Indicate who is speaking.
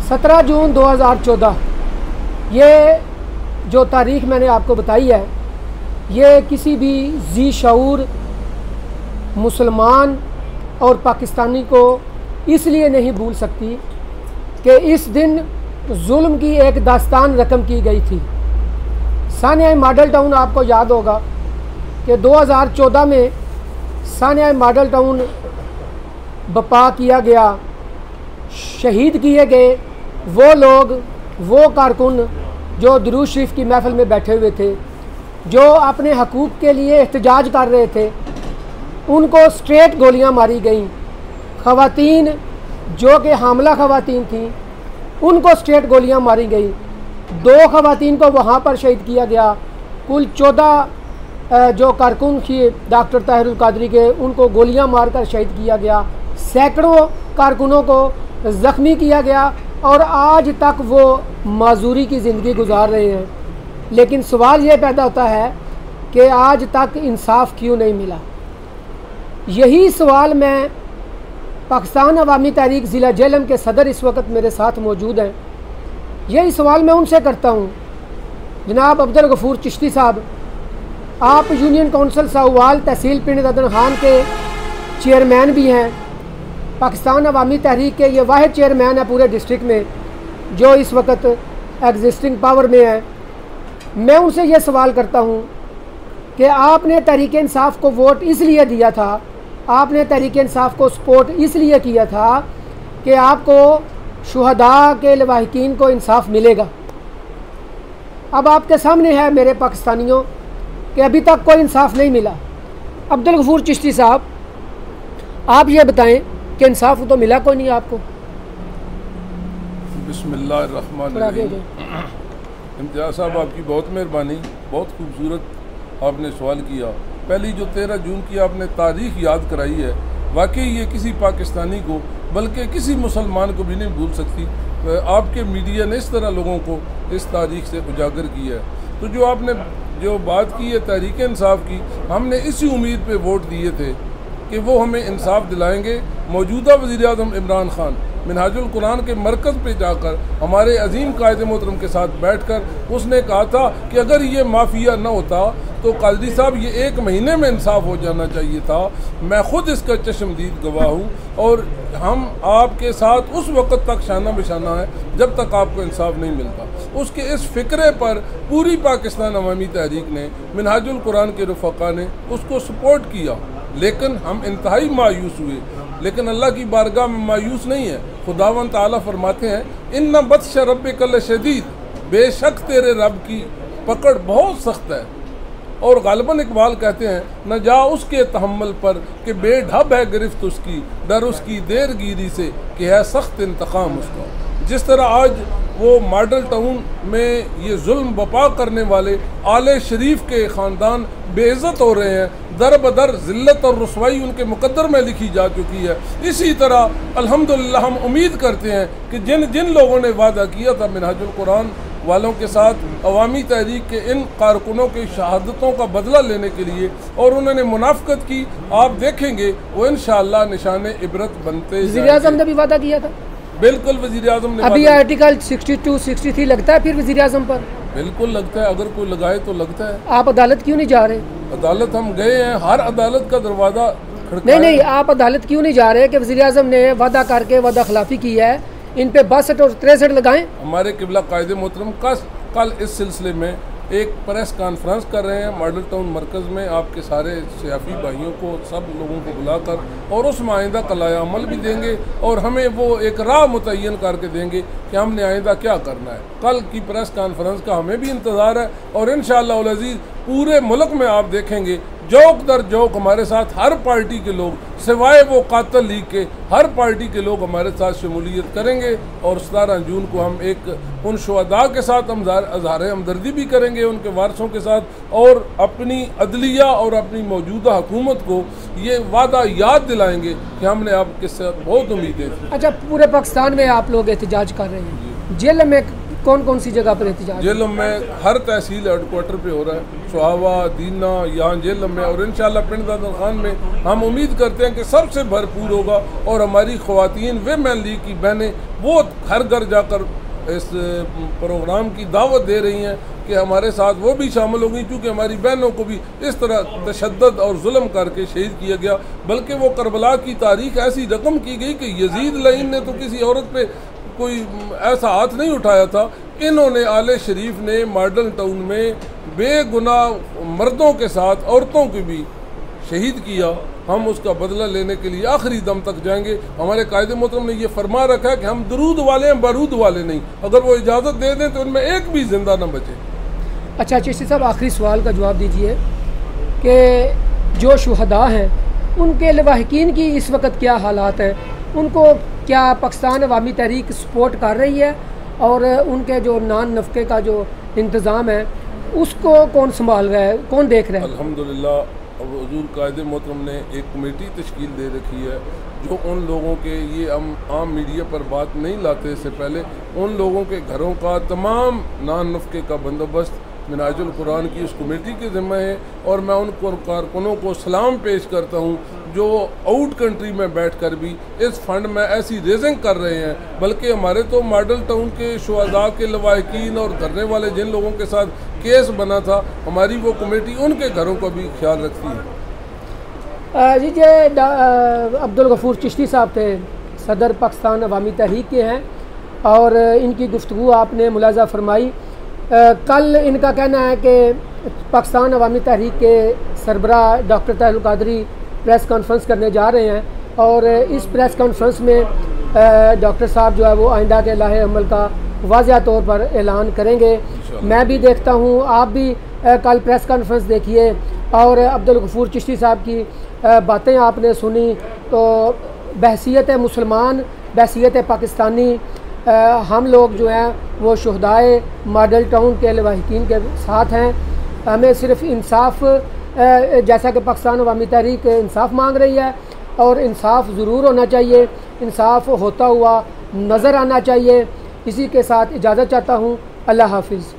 Speaker 1: 17 जून 2014 ये जो तारीख़ मैंने आपको बताई है, ये किसी भी जी शऊर मुसलमान और पाकिस्तानी को इसलिए नहीं भूल सकती कि इस दिन जुल्म की एक दास्तान रकम की गई थी। सानिया मॉडल टाउन आपको याद होगा कि 2014 में सानिया मॉडल टाउन बपा किया गया, शहीद किए गए वो लोग, वो कारकुन जो दुरूद शरीफ की महफिल में बैठे हुए थे, जो अपने हकूक़ के लिए एहतजाज कर रहे थे, उनको स्ट्रेट गोलियां मारी गईं। ख़वातीन जो कि हामला ख़वातीन थीं, उनको स्ट्रेट गोलियां मारी गई। 2 ख़वातीन को वहाँ पर शहीद किया गया। कुल 14 जो कारकुन थी डॉक्टर ताहिरुल कादरी के, उनको गोलियां मारकर शहीद किया गया। सैकड़ों कारकुनों को ज़ख्मी किया गया और आज तक वो माजूरी की ज़िंदगी गुजार रहे हैं। लेकिन सवाल ये पैदा होता है कि आज तक इंसाफ क्यों नहीं मिला। यही सवाल मैं पाकिस्तान अवामी तहरीक ज़िला जेहलम के सदर इस वक्त मेरे साथ मौजूद हैं, यही सवाल मैं उनसे करता हूँ। जनाब अब्दुल गफूर चिश्ती साहब, आप यूनियन कौंसल साहवाल तहसील पिंड ददन खान के चेयरमैन भी हैं, पाकिस्तान अवामी तहरीक के ये वाहिद चेयरमैन है पूरे डिस्ट्रिक्ट में जो इस वक्त एग्जिस्टिंग पावर में है। मैं उनसे ये सवाल करता हूँ कि आपने तहरीक इंसाफ को वोट इसलिए दिया था, आपने तहरीक इंसाफ को सपोर्ट इसलिए किया था कि आपको शुहदा के लवाहिकीन को इंसाफ मिलेगा। अब आपके सामने है मेरे पाकिस्तानियों कि अभी तक कोई इंसाफ नहीं मिला। अब्दुल गफूर चिश्ती साहब, आप ये बताएं कि इंसाफ तो मिला कोई नहीं आपको।
Speaker 2: बिस्मिल्लाहिर्रहमानिर्रहीम। इम्तियाज़ साहब, आपकी बहुत मेहरबानी, बहुत खूबसूरत आपने सवाल किया। पहली जो 13 जून की आपने तारीख़ याद कराई है, वाकई ये किसी पाकिस्तानी को बल्कि किसी मुसलमान को भी नहीं भूल सकती। आपके मीडिया ने इस तरह लोगों को इस तारीख़ से उजागर किया है। तो जो आपने जो बात की है तहरीक इंसाफ की, हमने इसी उम्मीद पे वोट दिए थे कि वो हमें इंसाफ दिलाएंगे। मौजूदा वज़ीर-ए-आज़म इमरान खान मिनहाजुल कुरान के मरकज़ पे जाकर हमारे अजीम कायदे मोहतरम के साथ बैठकर उसने कहा था कि अगर ये माफिया न होता तो कादरी साहब ये 1 महीने में इंसाफ हो जाना चाहिए था। मैं ख़ुद इसका चश्मदीद गवाह हूँ और हम आपके साथ उस वक़्त तक शाना बिशाना है जब तक आपको इंसाफ नहीं मिलता। उसके इस फ़िक्रे पर पूरी पाकिस्तान अवामी तहरीक ने, मिनहाजुल कुरान के रफ़क़ा ने उसको सपोर्ट किया, लेकिन हम इंतहाई मायूस हुए। लेकिन अल्लाह की बारगाह में मायूस नहीं है। खुदावंद ताला फरमाते हैं, इन्ना बत्श रब्बिकल शदीद, बेशक तेरे रब की पकड़ बहुत सख्त है। और गालिबन इकबाल कहते हैं, न जा उसके तहम्मुल पर कि बेढब है गिरफ्त उसकी, डर उसकी देर गिरी से कि है सख्त इंतकाम उसका। जिस तरह आज वो मॉडल टाउन में ये जुल्म बपा करने वाले आले शरीफ के ख़ानदान बेइज्जत हो रहे हैं, दर बदर ज़िल्लत और रुसवाई उनके मुकद्दर में लिखी जा चुकी है। इसी तरह अल्हम्दुलिल्लाह हम उम्मीद करते हैं कि जिन जिन लोगों ने वादा किया था मिनहाजुल कुरान वालों के साथ, अवामी तहरीक के इन कारकुनों की शहादतों का बदला लेने के लिए, और उन्होंने मुनाफिकत की, आप देखेंगे वो इंशाअल्लाह निशाने इबरत बनते।
Speaker 1: वज़ीर-ए-आज़म ने भी वादा किया था।
Speaker 2: बिल्कुल, वज़ीर-ए-आज़म ने
Speaker 1: अभी आर्टिकल 62, 63 लगता है फिर वज़ीर-ए-आज़म पर?
Speaker 2: बिल्कुल लगता है, अगर कोई लगाए तो लगता है।
Speaker 1: आप अदालत क्यों नहीं जा रहे?
Speaker 2: अदालत हम गए हैं, हर अदालत का दरवाज़ा खड़का
Speaker 1: नहीं, आप अदालत क्यों नहीं जा रहे कि वज़ीर-ए-आज़म ने वादा करके वादा खिलाफी की है, इन पे 62 और 63 लगाएं? हमारे
Speaker 2: किबला कायदे मोहतरम कल इस सिलसिले में एक प्रेस कॉन्फ्रेंस कर रहे हैं मॉडल टाउन मरकज़ में, आपके सारे सियासी भाइयों को, सब लोगों को बुलाकर, और उसमें आइंदा कलाया अमल भी देंगे और हमें वो एक राह मुतय्यन करके देंगे कि हमने आइंदा क्या करना है। कल की प्रेस कॉन्फ्रेंस का हमें भी इंतज़ार है और इंशाअल्लाह उल अज़ीज़ पूरे मुल्क में आप देखेंगे जौक दर जौक हमारे साथ हर पार्टी के लोग, सिवाय वो कातिल लीग के, हर पार्टी के लोग हमारे साथ शमूलियत करेंगे। और 17 जून को हम एक उन शुहदा के साथ हम इज़हार हमदर्दी भी करेंगे उनके वारसों के साथ, और अपनी अदलिया और अपनी मौजूदा हुकूमत को ये वादा याद दिलाएंगे कि हमने आपके साथ बहुत उम्मीदें थी।
Speaker 1: अच्छा, पूरे पाकिस्तान में आप लोग एहतजाज कर रहे हैं, जेल में कौन कौन सी जगह पर एहतजाज?
Speaker 2: जेलों में हर तहसील हेडक्वार्टर पे हो रहा है, सुहावा, दीना, यहाँ जेलों में, और इंशाल्लाह पिंड दादर खान में हम उम्मीद करते हैं कि सबसे भरपूर होगा। और हमारी ख़वातीन वुमेन लीग की बहनें वो घर घर जाकर इस प्रोग्राम की दावत दे रही हैं कि हमारे साथ वो भी शामिल होंगी, क्योंकि हमारी बहनों को भी इस तरह तशद्दुद और जुल्म करके शहीद किया गया। बल्कि वो करबला की तारीख ऐसी रकम की गई कि यजीद लईन ने तो किसी औरत पे कोई ऐसा हाथ नहीं उठाया था, इन्होंने आले शरीफ ने मॉडल टाउन में बेगुनाह मर्दों के साथ औरतों को भी शहीद किया। हम उसका बदला लेने के लिए आखिरी दम तक जाएंगे। हमारे कायदे मोहतरम ने यह फरमा रखा है कि हम दरूद वाले हैं, बारूद वाले नहीं। अगर वो इजाज़त दे दें तो उनमें एक भी जिंदा न बचे।
Speaker 1: अच्छा चिश्ती साहब, आखिरी सवाल का जवाब दीजिए कि जो शुहदा हैं उनके लवाहिकीन की इस वक्त क्या हालात हैं? उनको क्या पाकिस्तान अवामी तहरीक सपोर्ट कर रही है? और उनके जो नान नफ़के का जो इंतज़ाम है उसको कौन संभाल रहा है, कौन देख रहा है?
Speaker 2: अल्हम्दुलिल्लाह अब हुजूर कायदे मोहतरम ने एक कमेटी तश्कील दे रखी है जो उन लोगों के, ये हम आम मीडिया पर बात नहीं लाते इससे पहले, उन लोगों के घरों का तमाम नान नफ़के का बंदोबस्त मिनाजुल कुरान की उस कमेटी के ज़िम्मे है। और मैं उन कारकुनों को सलाम पेश करता हूँ जो आउट कंट्री में बैठकर भी इस फंड में ऐसी रेजिंग कर रहे हैं। बल्कि हमारे तो मॉडल टाउन के शुहदा के लवाहिकीन और धरने वाले जिन लोगों के साथ केस बना था, हमारी वो कमेटी उनके घरों का भी ख्याल रखती है।
Speaker 1: जी जे अब्दुल गफूर चिश्ती साहब थे, सदर पाकिस्तान अवामी तहरीक के हैं, और इनकी गुफ्तगू आपने मुलाजा फरमाई। कल इनका कहना है कि पाकिस्तान अवामी तहरीक के सरबरा doctor Tahirul Qadri press conference करने जा रहे हैं, और इस प्रेस कॉन्फ्रेंस में डॉक्टर साहब जो है वो आइंदा के लाहे अमल का वाज़िया तौर पर ऐलान करेंगे। मैं भी देखता हूँ, आप भी कल प्रेस कॉन्फ्रेंस देखिए। और अब्दुल गफूर चिश्ती साहब की बातें आपने सुनी तो बहसीयत मुसलमान, बहसीयत पाकिस्तानी, हम लोग जो हैं वो शुहदाए मॉडल टाउन के लवाहिकीन के साथ हैं। हमें सिर्फ इंसाफ, जैसा कि पाकिस्तान अवामी तहरीक इंसाफ मांग रही है, और इंसाफ ज़रूर होना चाहिए, इंसाफ होता हुआ नज़र आना चाहिए। इसी के साथ इजाज़त चाहता हूँ। अल्लाह हाफिज़।